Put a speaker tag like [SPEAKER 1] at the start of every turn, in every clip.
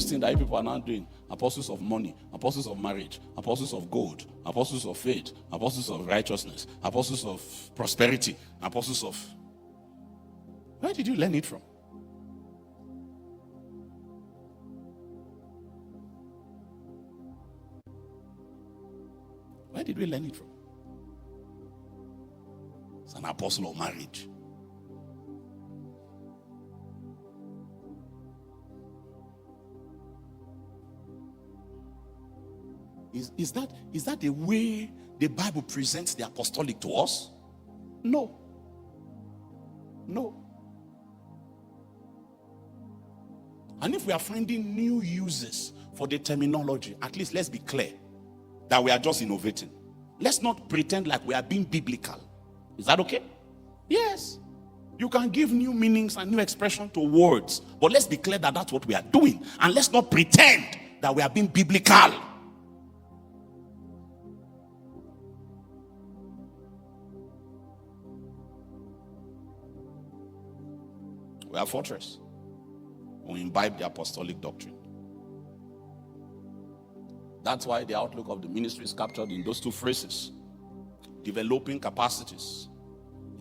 [SPEAKER 1] this thing that people are now doing, apostles of money, apostles of marriage, apostles of gold, apostles of faith, apostles of righteousness, apostles of prosperity, apostles of... Where did you learn it from? Where did we learn it from? It's an apostle of marriage. Is that the way the Bible presents the apostolic to us? No. No. And if we are finding new uses for the terminology, at least let's be clear that we are just innovating. Let's not pretend like we are being biblical. Is that okay? Yes. You can give new meanings and new expression to words, but let's be clear that that's what we are doing. And let's not pretend that we are being biblical. We are a fortress. We imbibe the apostolic doctrine. That's why the outlook of the ministry is captured in those two phrases. Developing capacities,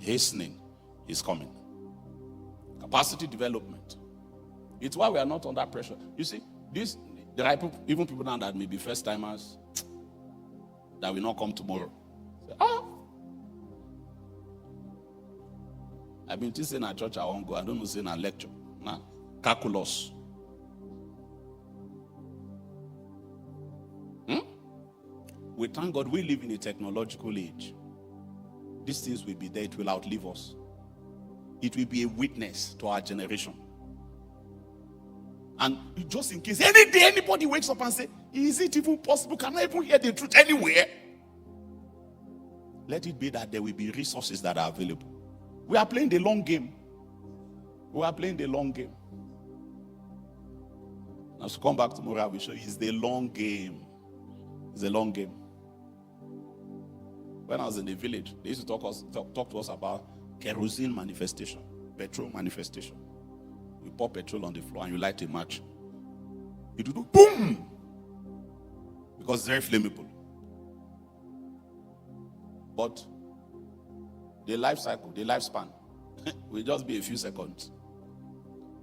[SPEAKER 1] hastening his coming. Capacity development. It's why we are not under pressure. You see, there are even people now that may be first timers that will not come tomorrow. Say, I've been teaching at church, I won't go. I don't know, saying a lecture. Nah, calculus. We thank God we live in a technological age. These things will be there, it will outlive us. It will be a witness to our generation. And just in case any day anybody wakes up and say, is it even possible? Can I even hear the truth anywhere? Let it be that there will be resources that are available. We are playing the long game. We are playing the long game. Now to come back tomorrow, I will show you it's the long game. It's a long game. When I was in the village, they used to talk to us about kerosene manifestation, petrol manifestation. You pour petrol on the floor and you light a match. It will do boom! Because it's very flammable. But the life cycle, the lifespan, will just be a few seconds.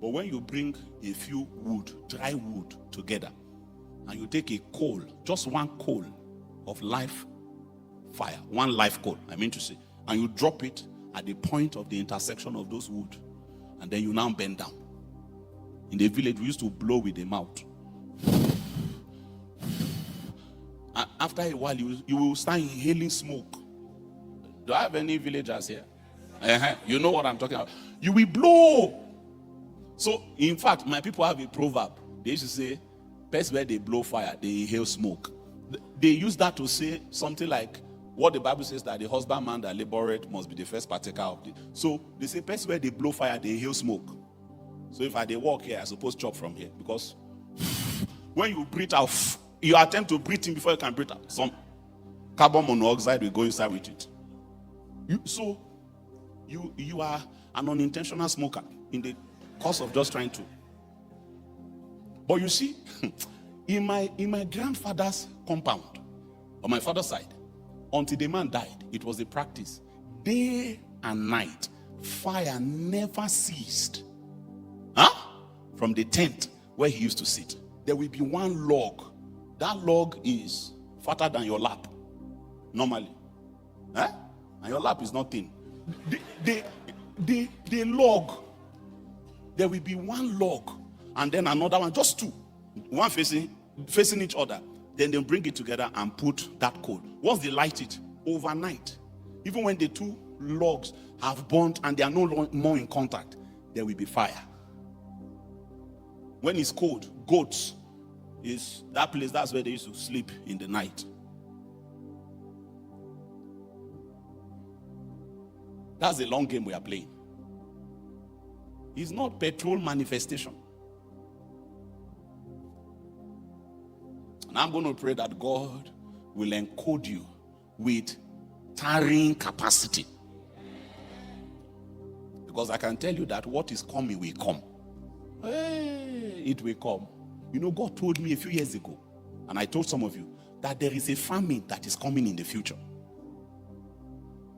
[SPEAKER 1] But when you bring a few wood, dry wood together, and you take a coal, just one coal of life fire, one life coal, I mean to say, and you drop it at the point of the intersection of those wood, and then you now bend down. In the village, we used to blow with the mouth. And after a while, you will start inhaling smoke. Do I have any villagers here? You know what I'm talking about. You will blow. So, in fact, my people have a proverb. They used to say, best where they blow fire, they inhale smoke. They use that to say something like what the Bible says, that the husbandman that laboreth must be the first partaker of it. So they say, best where they blow fire, they inhale smoke. So if they walk here, I suppose chop from here. Because when you breathe out, you attempt to breathe in before you can breathe out. Some carbon monoxide will go inside with it. You are an unintentional smoker in the course of just trying to. But you see, in my grandfather's compound, on my father's side, until the man died, it was a practice. Day and night, fire never ceased. From the tent where he used to sit. There will be one log. That log is fatter than your lap, normally. And your lap is not thin. The log, there will be one log, and then another one, just two. One facing each other. Then they'll bring it together and put that coal. Once they light it, overnight, even when the two logs have burnt and they are no more in contact, there will be fire. When it's cold, goats is that place, that's where they used to sleep in the night. That's the long game we are playing. It's not petrol manifestation. And I'm going to pray that God will encode you with tarrying capacity. Because I can tell you that what is coming will come. Hey, it will come. You know, God told me a few years ago, and I told some of you, that there is a famine that is coming in the future.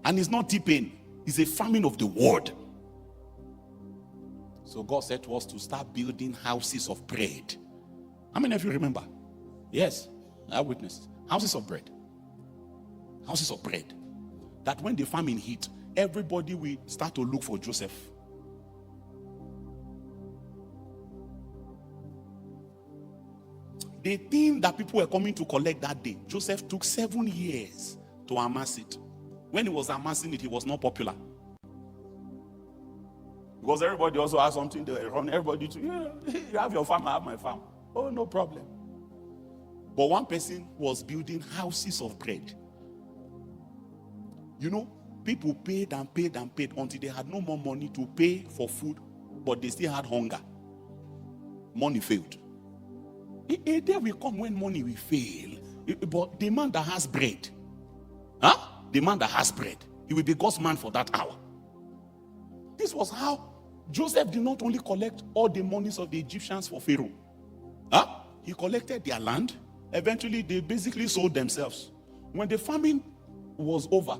[SPEAKER 1] And it's not T-Pain, it's a famine of the word. So God said to us to start building houses of bread. How many of you remember? Yes, I have witnesses. Houses of bread. Houses of bread. That when the famine hit, everybody will start to look for Joseph. The thing that people were coming to collect that day, Joseph took 7 years to amass it. When he was amassing it, he was not popular. Because everybody also has something they run everybody to. You have your farm, I have my farm. Oh, no problem. But one person was building houses of bread. You know, people paid and paid and paid until they had no more money to pay for food, but they still had hunger. Money failed. A day will come when money will fail. But the man that has bread, the man that has bread, he will be God's man for that hour. This was how Joseph did not only collect all the monies of the Egyptians for Pharaoh. He collected their land. Eventually, they basically sold themselves. When the famine was over,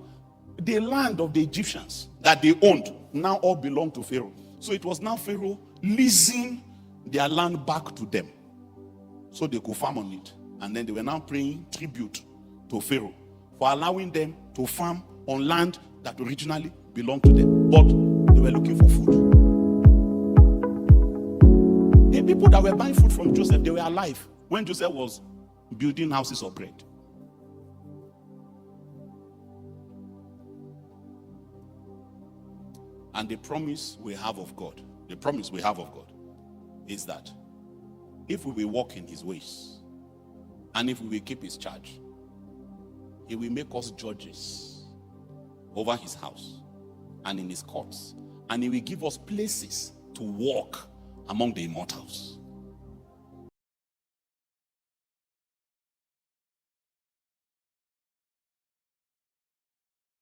[SPEAKER 1] the land of the Egyptians that they owned now all belonged to Pharaoh. So it was now Pharaoh leasing their land back to them, so they could farm on it. And then they were now paying tribute to Pharaoh for allowing them to farm on land that originally belonged to them. But they were looking for food. The people that were buying food from Joseph, they were alive when Joseph was building houses of bread. And the promise we have of God, is that if we will walk in his ways, and if we will keep his charge, he will make us judges over his house and in his courts, and he will give us places to walk among the immortals.